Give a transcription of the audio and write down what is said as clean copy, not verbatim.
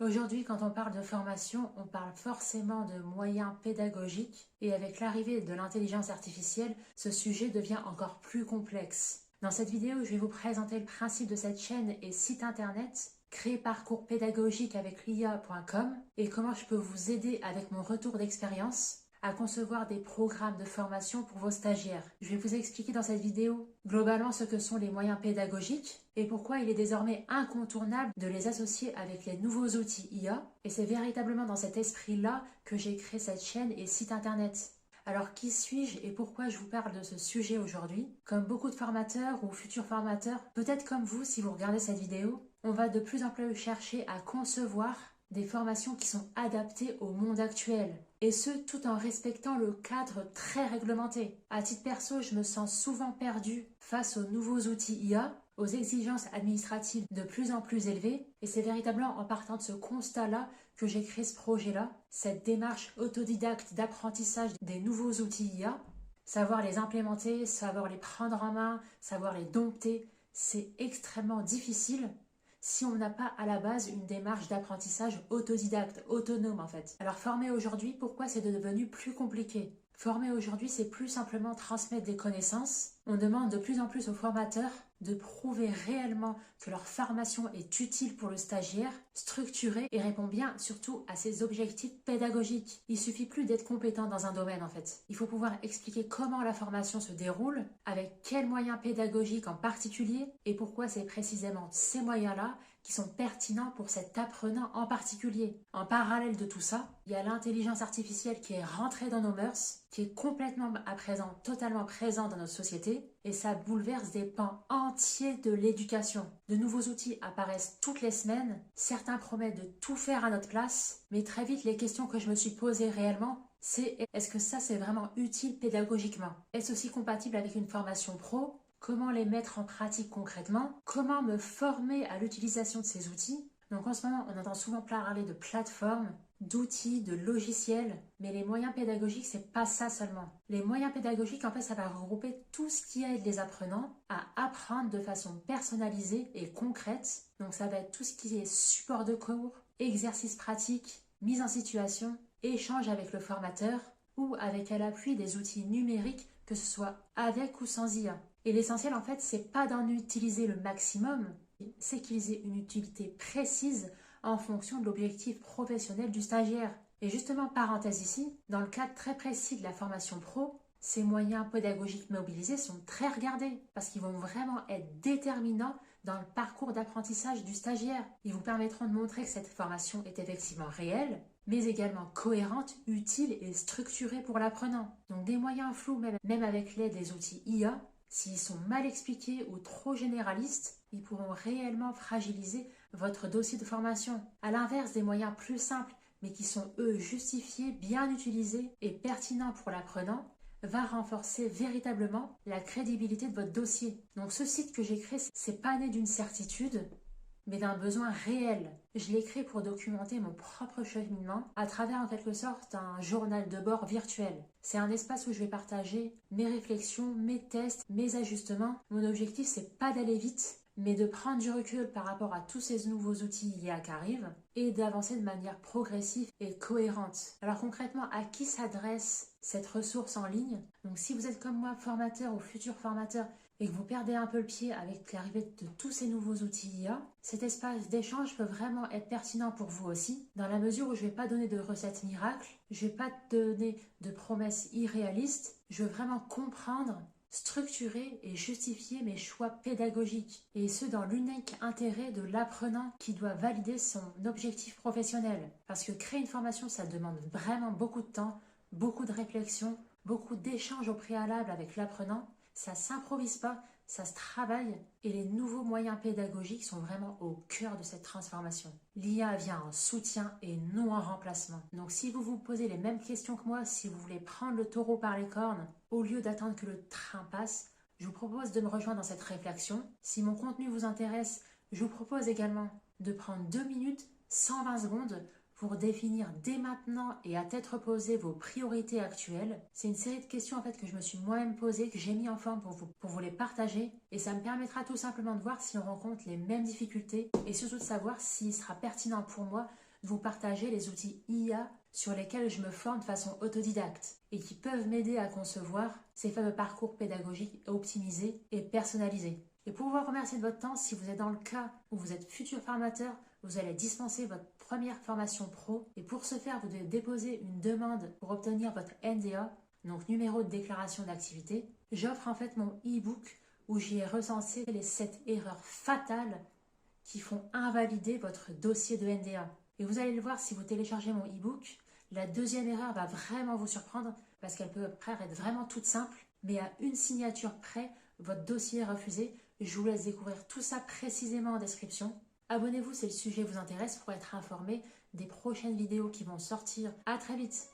Aujourd'hui, quand on parle de formation, on parle forcément de moyens pédagogiques et avec l'arrivée de l'intelligence artificielle, ce sujet devient encore plus complexe. Dans cette vidéo, je vais vous présenter le principe de cette chaîne et site internet, créer parcours pédagogique avec l'IA.com et comment je peux vous aider avec mon retour d'expérience à concevoir des programmes de formation pour vos stagiaires. Je vais vous expliquer dans cette vidéo globalement ce que sont les moyens pédagogiques et pourquoi il est désormais incontournable de les associer avec les nouveaux outils IA. Et c'est véritablement dans cet esprit-là que j'ai créé cette chaîne et site internet. Alors qui suis-je et pourquoi je vous parle de ce sujet aujourd'hui? Comme beaucoup de formateurs ou futurs formateurs, peut-être comme vous si vous regardez cette vidéo, on va de plus en plus chercher à concevoir des formations qui sont adaptées au monde actuel. Et ce, tout en respectant le cadre très réglementé. À titre perso, je me sens souvent perdue face aux nouveaux outils IA, aux exigences administratives de plus en plus élevées. Et c'est véritablement en partant de ce constat-là que j'ai créé ce projet-là, cette démarche autodidacte d'apprentissage des nouveaux outils IA. Savoir les implémenter, savoir les prendre en main, savoir les dompter, c'est extrêmement difficile si on n'a pas à la base une démarche d'apprentissage autodidacte, autonome en fait. Alors former aujourd'hui, pourquoi c'est devenu plus compliqué? Former aujourd'hui, c'est plus simplement transmettre des connaissances. On demande de plus en plus aux formateurs de prouver réellement que leur formation est utile pour le stagiaire, structurée et répond bien surtout à ses objectifs pédagogiques. Il suffit plus d'être compétent dans un domaine en fait. Il faut pouvoir expliquer comment la formation se déroule, avec quels moyens pédagogiques en particulier et pourquoi c'est précisément ces moyens-là qui sont pertinents pour cet apprenant en particulier. En parallèle de tout ça, il y a l'intelligence artificielle qui est rentrée dans nos mœurs, qui est complètement à présent, totalement présente dans notre société, et ça bouleverse des pans entiers de l'éducation. De nouveaux outils apparaissent toutes les semaines, certains promettent de tout faire à notre place, mais très vite les questions que je me suis posées réellement, c'est est-ce que ça c'est vraiment utile pédagogiquement? Est-ce aussi compatible avec une formation pro? Comment les mettre en pratique concrètement? Comment me former à l'utilisation de ces outils? Donc en ce moment, on entend souvent parler de plateformes, d'outils, de logiciels, mais les moyens pédagogiques, c'est pas ça seulement. Les moyens pédagogiques, en fait, ça va regrouper tout ce qui aide les apprenants à apprendre de façon personnalisée et concrète. Donc ça va être tout ce qui est support de cours, exercices pratiques, mise en situation, échange avec le formateur ou avec à l'appui des outils numériques, que ce soit avec ou sans IA. Et l'essentiel, en fait, c'est pas d'en utiliser le maximum, c'est qu'ils aient une utilité précise en fonction de l'objectif professionnel du stagiaire. Et justement, parenthèse ici, dans le cadre très précis de la formation pro, ces moyens pédagogiques mobilisés sont très regardés parce qu'ils vont vraiment être déterminants dans le parcours d'apprentissage du stagiaire. Ils vous permettront de montrer que cette formation est effectivement réelle, mais également cohérente, utile et structurée pour l'apprenant. Donc des moyens flous, même avec l'aide des outils IA, s'ils sont mal expliqués ou trop généralistes, ils pourront réellement fragiliser votre dossier de formation. À l'inverse des moyens plus simples, mais qui sont eux justifiés, bien utilisés et pertinents pour l'apprenant, va renforcer véritablement la crédibilité de votre dossier. Donc ce site que j'ai créé, c'est pas né d'une certitude, mais d'un besoin réel. Je l'ai créé pour documenter mon propre cheminement à travers en quelque sorte un journal de bord virtuel. C'est un espace où je vais partager mes réflexions, mes tests, mes ajustements. Mon objectif, c'est pas d'aller vite, mais de prendre du recul par rapport à tous ces nouveaux outils IA qui arrivent et d'avancer de manière progressive et cohérente. Alors concrètement, à qui s'adresse cette ressource en ligne? Donc si vous êtes comme moi, formateur ou futur formateur, et que vous perdez un peu le pied avec l'arrivée de tous ces nouveaux outils IA, cet espace d'échange peut vraiment être pertinent pour vous aussi, dans la mesure où je ne vais pas donner de recettes miracles, je ne vais pas donner de promesses irréalistes, je veux vraiment comprendre, structurer et justifier mes choix pédagogiques, et ce dans l'unique intérêt de l'apprenant qui doit valider son objectif professionnel. Parce que créer une formation, ça demande vraiment beaucoup de temps, beaucoup de réflexion, beaucoup d'échanges au préalable avec l'apprenant. Ça ne s'improvise pas, ça se travaille et les nouveaux moyens pédagogiques sont vraiment au cœur de cette transformation. L'IA vient en soutien et non en remplacement. Donc si vous vous posez les mêmes questions que moi, si vous voulez prendre le taureau par les cornes, au lieu d'attendre que le train passe, je vous propose de me rejoindre dans cette réflexion. Si mon contenu vous intéresse, je vous propose également de prendre 2 minutes, 120 secondes pour définir dès maintenant et à tête reposée vos priorités actuelles. C'est une série de questions en fait que je me suis moi-même posées, que j'ai mis en forme pour vous les partager et ça me permettra tout simplement de voir si on rencontre les mêmes difficultés et surtout de savoir s'il sera pertinent pour moi de vous partager les outils IA sur lesquels je me forme de façon autodidacte et qui peuvent m'aider à concevoir ces fameux parcours pédagogiques optimisés et personnalisés. Et pour vous remercier de votre temps, si vous êtes dans le cas où vous êtes futur formateur, vous allez dispenser votre première formation pro et pour ce faire, vous devez déposer une demande pour obtenir votre NDA, donc numéro de déclaration d'activité. J'offre en fait mon e-book où j'y ai recensé les 7 erreurs fatales qui font invalider votre dossier de NDA. Et vous allez le voir si vous téléchargez mon e-book. La deuxième erreur va vraiment vous surprendre parce qu'elle peut être vraiment toute simple, mais à une signature près, votre dossier est refusé. Je vous laisse découvrir tout ça précisément en description. Abonnez-vous si le sujet vous intéresse pour être informé des prochaines vidéos qui vont sortir. À très vite!